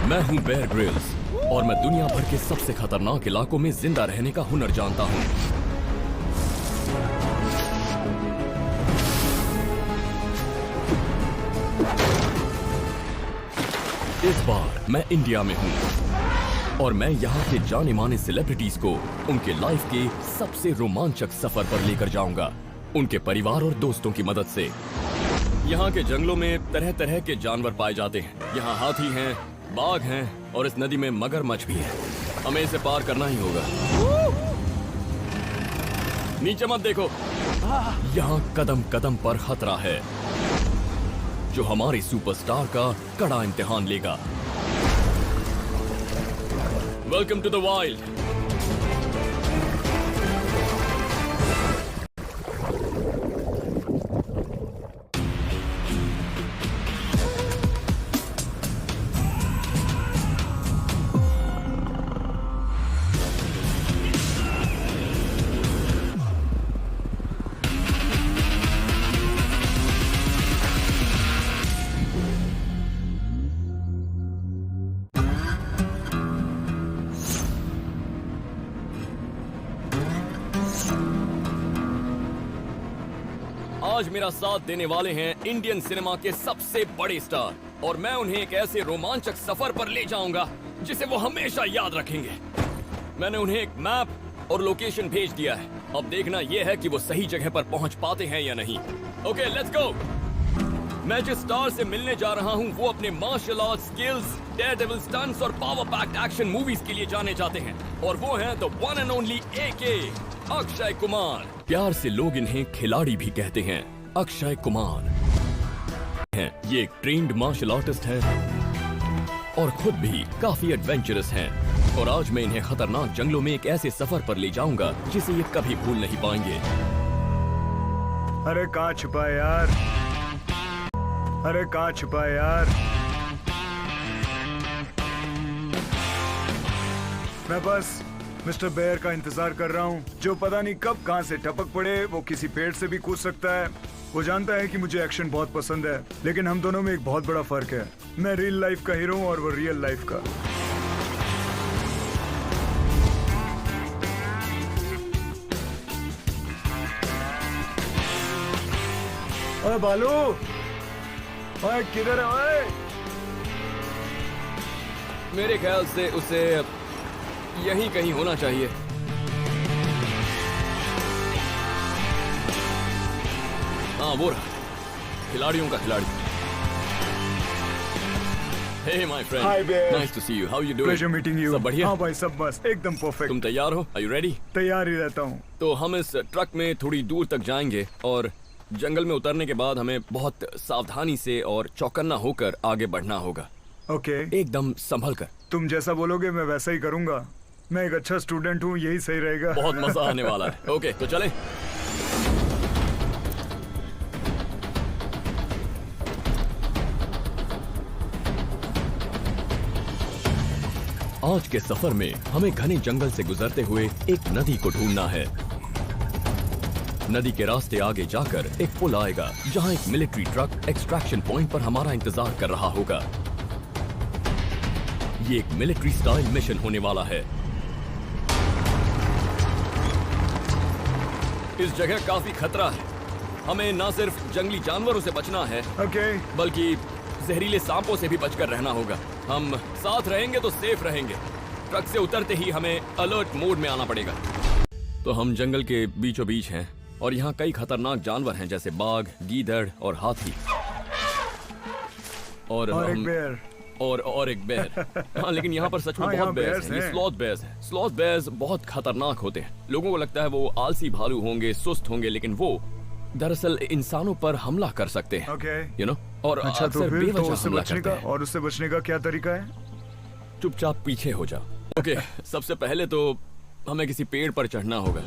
मैं हूँ Bear Grylls और मैं दुनिया भर के सबसे खतरनाक इलाकों में जिंदा रहने का हुनर जानता हूँ। इस बार मैं इंडिया में हूँ और मैं यहाँ के जाने माने सेलिब्रिटीज को उनके लाइफ के सबसे रोमांचक सफर पर लेकर जाऊंगा, उनके परिवार और दोस्तों की मदद से। यहाँ के जंगलों में तरह तरह के जानवर पाए जाते हैं। यहाँ हाथी हैं, बाघ हैं और इस नदी में मगरमच्छ भी है। हमें इसे पार करना ही होगा। नीचे मत देखो, यहाँ कदम कदम पर खतरा है जो हमारे सुपरस्टार का कड़ा इम्तिहान लेगा। Welcome to the wild. आज मेरा साथ देने वाले हैं इंडियन सिनेमा के सबसे बड़े स्टार और मैं उन्हें एक ऐसे रोमांचक सफर पर ले जाऊंगा जिसे वो हमेशा याद रखेंगे। मैंने उन्हें एक मैप और लोकेशन भेज दिया है। अब देखना यह है कि वो सही जगह पर पहुंच पाते हैं या नहीं। Okay, let's go. मैं जिस स्टार से मिलने जा रहा हूं वो अपने martial art skills, daredevil stunts और पावर पैक्ड एक्शन मूवीज के लिए जाने जाते हैं और वो हैं the one and only AK Akshay Kumar. प्यार से लोग इन्हें खिलाड़ी भी कहते हैं। अक्षय कुमार हैं। ये एक ट्रेन्ड मार्शल आर्टिस्ट हैं और खुद भी काफी एडवेंचरस हैं और आज मैं इन्हें खतरनाक जंगलों में एक ऐसे सफर पर ले जाऊंगा जिसे ये कभी भूल नहीं पाएंगे। अरे कहाँ छुपा है यार, अरे कहाँ छुपा है यार। मैं बस मिस्टर बेयर का इंतजार कर रहा हूँ जो पता नहीं कब कहाँ से टपक पड़े। वो किसी पेड़ से भी कूद सकता है। वो जानता है कि मुझे एक्शन बहुत पसंद है, लेकिन हम दोनों में एक बहुत बड़ा फर्क है। मैं रियल लाइफ का हीरो हूँ और वो रियल लाइफ का। ओए बालू, ओए किधर है ओए? मेरे ख्याल से उसे यहीं कहीं होना चाहिए। हाँ, वो रहा, खिलाड़ियों का खिलाड़ी। Hey my friend, Hi Bear. nice to see you. How you doing? Pleasure meeting you. सब बढ़िया? हाँ भाई, सब बस एकदम परफेक्ट। तुम तैयार हो? Are you ready? तैयार ही रहता हूँ। तो हम इस ट्रक में थोड़ी दूर तक जाएंगे और जंगल में उतरने के बाद हमें बहुत सावधानी से और चौकन्ना होकर आगे बढ़ना होगा। ओके, एकदम संभल कर। तुम जैसा बोलोगे मैं वैसा ही करूँगा। मैं एक अच्छा स्टूडेंट हूँ, यही सही रहेगा। बहुत मजा आने वाला है। ओके, तो चलें। आज के सफर में हमें घने जंगल से गुजरते हुए एक नदी को ढूंढना है। नदी के रास्ते आगे जाकर एक पुल आएगा जहां एक मिलिट्री ट्रक एक्सट्रैक्शन पॉइंट पर हमारा इंतजार कर रहा होगा। ये एक मिलिट्री स्टाइल मिशन होने वाला है। इस जगह काफी खतरा है। हमें न सिर्फ जंगली जानवरों से बचना है, ओके, बल्कि जहरीले सांपों से भी बचकर रहना होगा। हम साथ रहेंगे तो सेफ रहेंगे। ट्रक से उतरते ही हमें अलर्ट मोड में आना पड़ेगा। तो हम जंगल के बीचों बीच हैं और यहाँ कई खतरनाक जानवर हैं जैसे बाघ, गीदड़ और हाथी और एक बेयर। और एक बेयर। हाँ, लेकिन यहाँ पर सच में हाँ, बहुत बेयर्स bears हैं। ये हैं। स्लॉथ बेयर्स हैं। स्लॉथ बेयर्स बहुत खतरनाक होते हैं। लोगों को लगता है वो आलसी भालू होंगे, सुस्त होंगे, लेकिन वो दरअसल इंसानों पर हमला कर सकते हैं। ओके, यू नो, और अच्छा, तो अक्सर फिर तो बेवजह उससे हमला बचने करते का हैं। और उससे बचने का क्या तरीका है? चुपचाप पीछे हो जाओ। ओके, सबसे पहले तो हमें किसी पेड़ पर चढ़ना होगा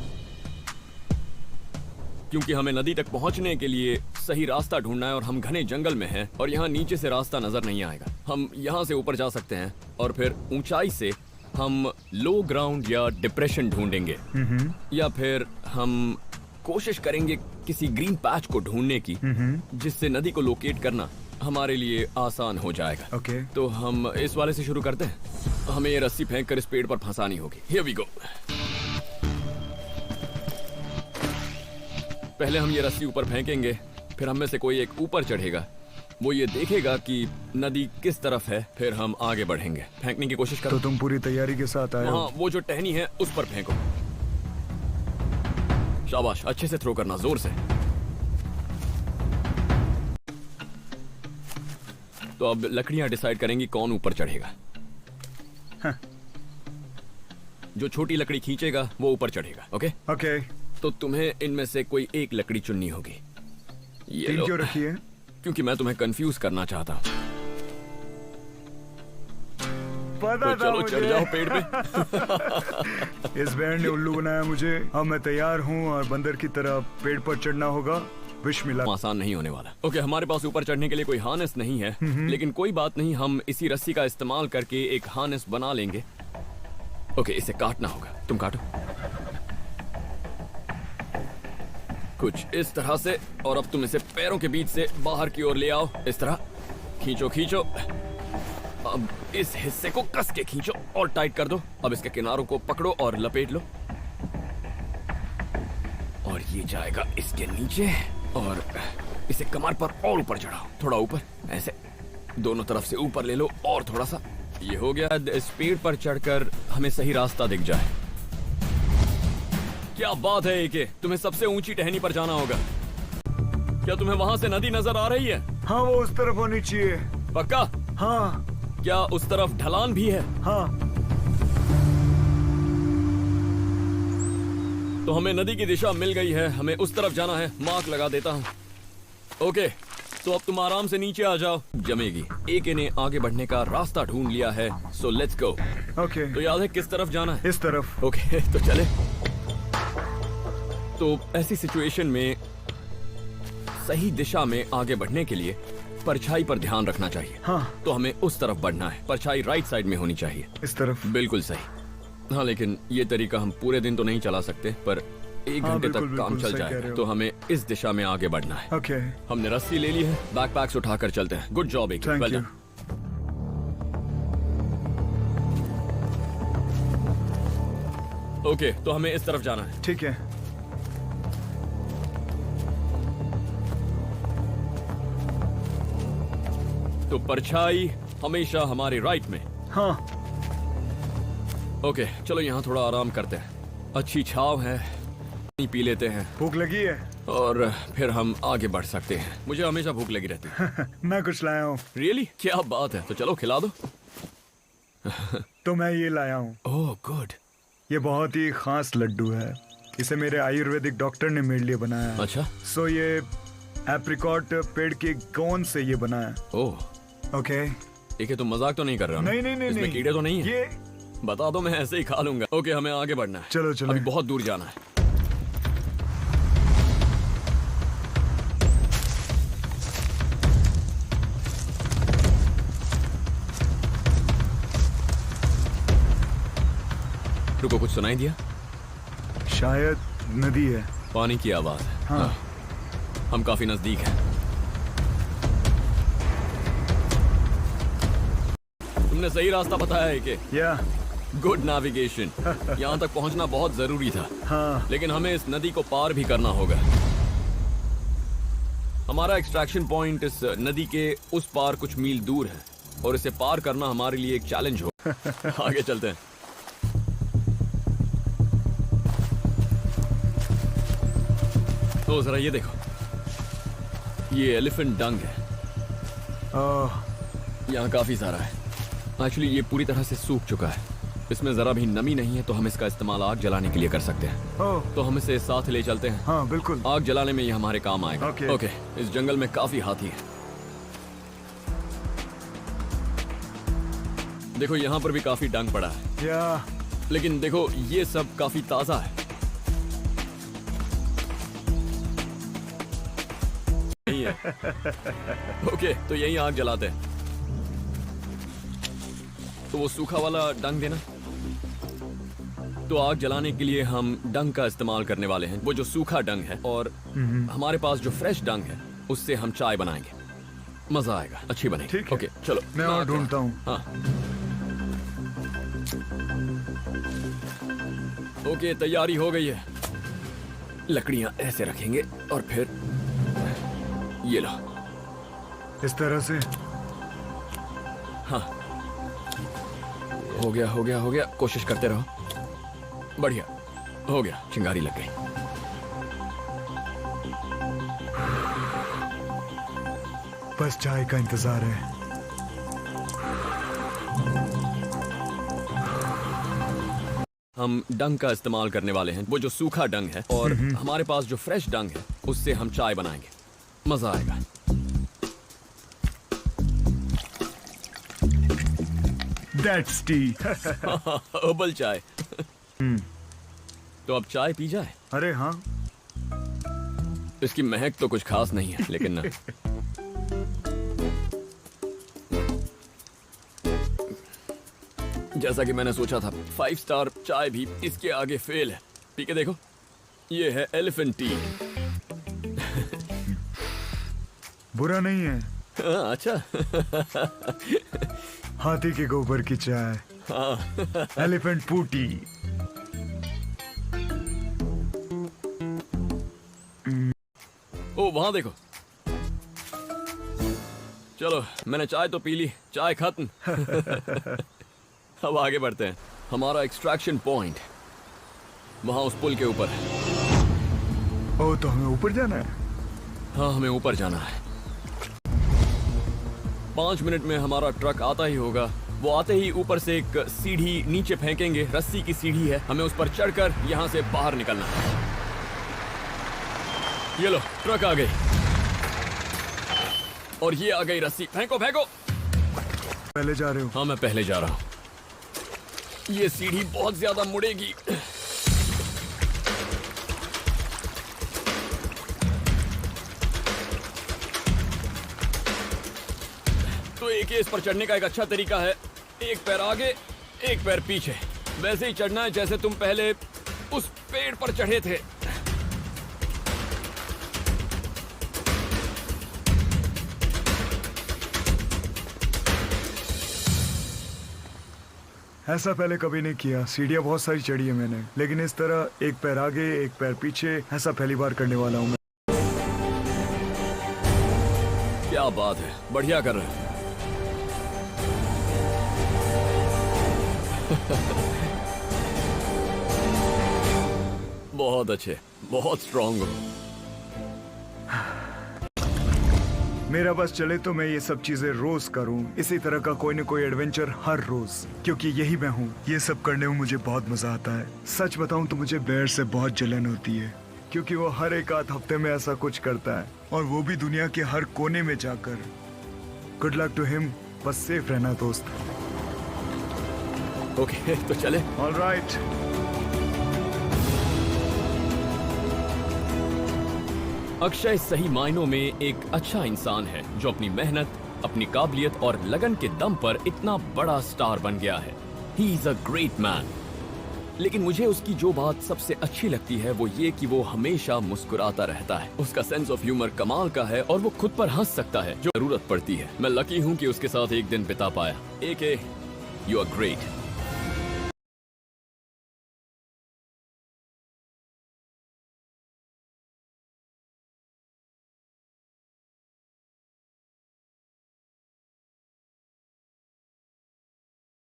क्योंकि हमें नदी तक पहुंचने के लिए सही रास्ता ढूंढना है और हम घने जंगल में हैं और यहाँ नीचे से रास्ता नजर नहीं आएगा। हम यहाँ से ऊपर जा सकते हैं और फिर ऊंचाई से हम लो ग्राउंड या डिप्रेशन ढूंढेंगे या फिर हम कोशिश करेंगे किसी ग्रीन पैच को ढूंढने की जिससे नदी को लोकेट करना हमारे लिए आसान हो जाएगा। ओके। तो हम इस वाले से शुरू करते हैं। हमें ये रस्सी फेंक कर इस पेड़ पर फंसानी होगी। Here we go। पहले हम ये रस्सी ऊपर फेंकेंगे, फिर हम में से कोई एक ऊपर चढ़ेगा। वो ये देखेगा कि नदी किस तरफ है, फिर हम आगे बढ़ेंगे। फेंकने की कोशिश करो। तो तुम पूरी तैयारी के साथ आए हो? हाँ, वो जो टहनी है उस पर फेंको। शाबाश, अच्छे से थ्रो करना, जोर से। तो अब लकड़ियां डिसाइड करेंगी कौन ऊपर चढ़ेगा। हाँ। जो छोटी लकड़ी खींचेगा वो ऊपर चढ़ेगा। Okay okay. तो तुम्हें इनमें से कोई एक लकड़ी चुननी होगी। ये तीन लो। क्यों रखी है? क्योंकि मैं तुम्हें कंफ्यूज करना चाहता हूँ। पता तो था चलो चढ़ मुझे। जाओ पेड़ पे। इस बैंड ने उल्लू बनाया मुझे। अब मैं तैयार हूँ और बंदर की तरह पेड़ पर चढ़ना होगा। विश मिला। आसान नहीं होने वाला। ओके, हमारे पास ऊपर चढ़ने के लिए कोई हार्नेस नहीं है, लेकिन कोई बात नहीं, हम इसी रस्सी का इस्तेमाल करके एक हार्नेस बना लेंगे। ओके, इसे काटना होगा। तुम काटो कुछ इस तरह से, और अब तुम इसे पैरों के बीच से बाहर की ओर ले आओ। इस तरह खींचो खींचो। अब इस हिस्से को कस के खींचो और टाइट कर दो। अब इसके किनारों को पकड़ो और लपेट लो, और ये जाएगा इसके नीचे, और इसे कमर पर और ऊपर चढ़ाओ। थोड़ा ऊपर, ऐसे दोनों तरफ से ऊपर ले लो, और थोड़ा सा। ये हो गया। इस पेड़ पर चढ़कर हमें सही रास्ता दिख जाए। क्या बात है एके, तुम्हें सबसे ऊंची टहनी पर जाना होगा। क्या तुम्हें वहां से नदी नजर आ रही है? हाँ, वो उस तरफ होनी चाहिए। पक्का? हाँ। क्या उस तरफ ढलान भी है? हाँ। तो हमें नदी की दिशा मिल गई है, हमें उस तरफ जाना है। मार्क लगा देता हूँ। ओके, तो अब तुम आराम से नीचे आ जाओ। जमेगी। एके ने आगे बढ़ने का रास्ता ढूंढ लिया है, सो लेट्स गो। ओके। तो याद है किस तरफ जाना है? इस तरफ। ओके, तो चले। तो ऐसी सिचुएशन में सही दिशा में आगे बढ़ने के लिए परछाई पर ध्यान रखना चाहिए। हाँ। तो हमें उस तरफ बढ़ना है। परछाई राइट साइड में होनी चाहिए। इस तरफ। बिल्कुल सही। हाँ, लेकिन ये तरीका हम पूरे दिन तो नहीं चला सकते, पर 1 हाँ, घंटे बिल्कुल, तक काम बिल्कुल चल सही कह रहे जाएगा। हो। तो हमें इस दिशा में आगे बढ़ना है। ओके। हमने रस्सी ले ली है, बैकपैक्स उठाकर चलते हैं। गुड जॉब एक। Thank you. ओके, तो हमें इस तरफ जाना है। ठीक है। तो परछाई हमेशा हमारे राइट में। हाँ। ओके, चलो यहाँ थोड़ा आराम करते हैं। अच्छी छाव है, पानी पी लेते हैं, भूख लगी है? और फिर हम आगे बढ़ सकते हैं। मुझे हमेशा भूख लगी रहती है। मैं कुछ लाया हूँ। रियली? क्या बात है। तो चलो खिला दो। तो मैं ये लाया हूँ। Oh good. ये बहुत ही खास लड्डू है। इसे मेरे आयुर्वेदिक डॉक्टर ने मेरे लिए बनाया है। अच्छा। सो ये एप्रिकॉट पेड़ के गोंद से ये बना है। Oh okay. ठीक है, तुम मजाक तो नहीं कर रहे हो ना? नहीं नहीं नहीं इसमें नहीं। कीड़े तो नहीं है? ये बता दो, मैं ऐसे ही खा लूंगा। ओके, हमें आगे बढ़ना है। चलो चलो। अभी बहुत दूर जाना है। रुको, कुछ सुनाई दिया? शायद नदी है। पानी की आवाज है। हाँ। हम काफी नजदीक हैं। तुमने सही रास्ता बताया है कि या। Good navigation. यहाँ तक पहुँचना बहुत जरूरी था। हाँ। लेकिन हमें इस नदी को पार भी करना होगा। हमारा एक्सट्रैक्शन पॉइंट इस नदी के उस पार कुछ मील दूर है, और इसे पार करना हमारे लिए एक चैलेंज हो। आगे चलते हैं। तो जरा ये देखो, ये एलिफेंट डंग है। यहाँ काफी सारा है। एक्चुअली ये पूरी तरह से सूख चुका है। इसमें जरा भी नमी नहीं है, तो हम इसका इस्तेमाल आग जलाने के लिए कर सकते हैं। ओह। तो हम इसे साथ ले चलते हैं। हाँ बिल्कुल। आग जलाने में ये हमारे काम आएगा। ओके। ओके। इस जंगल में काफी हाथी है। देखो, यहाँ पर भी काफी डंग पड़ा है। या। लेकिन देखो, ये सब काफी ताजा है। नहीं है। ओके, तो यही आग जलाते हैं। तो वो सूखा वाला डंग देना। तो आग जलाने के लिए हम डंग का इस्तेमाल करने वाले हैं, वो जो सूखा डंग है, और हमारे पास जो फ्रेश डंग है उससे हम चाय बनाएंगे। मजा आएगा, अच्छी बनेगी। ठीक है। ओके चलो मैं और आता हूँ। ढूंढता हूँ। हाँ ओके, तैयारी हो गई है। लकड़ियां ऐसे रखेंगे और फिर ये लो। इस तरह से। हाँ हो गया हो गया हो गया, कोशिश करते रहो। बढ़िया हो गया, चिंगारी लग गई। बस चाय का इंतजार है। हम डंग का इस्तेमाल करने वाले हैं, वो जो सूखा डंग है, और हमारे पास जो फ्रेश डंग है उससे हम चाय बनाएंगे। मजा आएगा। That's tea. हर्बल चाय। तो अब चाय पी जाए। अरे हाँ, इसकी महक तो कुछ खास नहीं है, लेकिन ना जैसा कि मैंने सोचा था, 5 स्टार चाय भी इसके आगे फेल है। पी के देखो, ये है एलिफेंट टी। बुरा नहीं है। हाँ, अच्छा। हाथी के गोबर की चाय। हाँ एलिफेंट पूटी। ओ वहां देखो। चलो मैंने चाय तो पी ली, चाय खत्म। अब आगे बढ़ते हैं। हमारा एक्सट्रैक्शन पॉइंट वहां उस पुल के ऊपर है। ओ तो हमें ऊपर जाना है। हाँ हमें ऊपर जाना है। 5 मिनट में हमारा ट्रक आता ही होगा। वो आते ही ऊपर से एक सीढ़ी नीचे फेंकेंगे। रस्सी की सीढ़ी है, हमें उस पर चढ़कर यहाँ से बाहर निकलना है। ये लो, ट्रक आ गई और ये आ गई रस्सी। फेंको फेंको। पहले जा रहे हो? हाँ मैं पहले जा रहा हूँ। ये सीढ़ी बहुत ज्यादा मुड़ेगी। तो एक इस पर चढ़ने का एक अच्छा तरीका है, एक पैर आगे एक पैर पीछे। वैसे ही चढ़ना है जैसे तुम पहले उस पेड़ पर चढ़े थे। ऐसा पहले कभी नहीं किया। सीढ़ियाँ बहुत सारी चढ़ी है मैंने, लेकिन इस तरह एक पैर आगे एक पैर पीछे, ऐसा पहली बार करने वाला हूँ मैं। क्या बात है, बढ़िया कर रहे हो। बहुत अच्छे, बहुत स्ट्रांग हो। मेरा बस चले तो मैं ये सब चीजें रोज करूं, इसी तरह का कोई न कोई एडवेंचर हर रोज, क्योंकि यही मैं हूँ। ये सब करने में मुझे बहुत मजा आता है। सच बताऊं तो मुझे बेयर से बहुत जलन होती है, क्योंकि वो हर एक आध हफ्ते में ऐसा कुछ करता है, और वो भी दुनिया के हर कोने में जाकर। Good luck to him. बस सेफ रहना दोस्त। ओके तो चले। ऑलराइट। अक्षय सही मायनों में एक अच्छा इंसान है, जो अपनी मेहनत, अपनी काबिलियत और लगन के दम पर इतना बड़ा स्टार बन गया है। He is a great man. लेकिन मुझे उसकी जो बात सबसे अच्छी लगती है वो ये कि वो हमेशा मुस्कुराता रहता है। उसका सेंस ऑफ ह्यूमर कमाल का है और वो खुद पर हंस सकता है जो जरूरत पड़ती है। मैं लकी हूँ कि उसके साथ एक दिन बिता पाया। AK, you are great.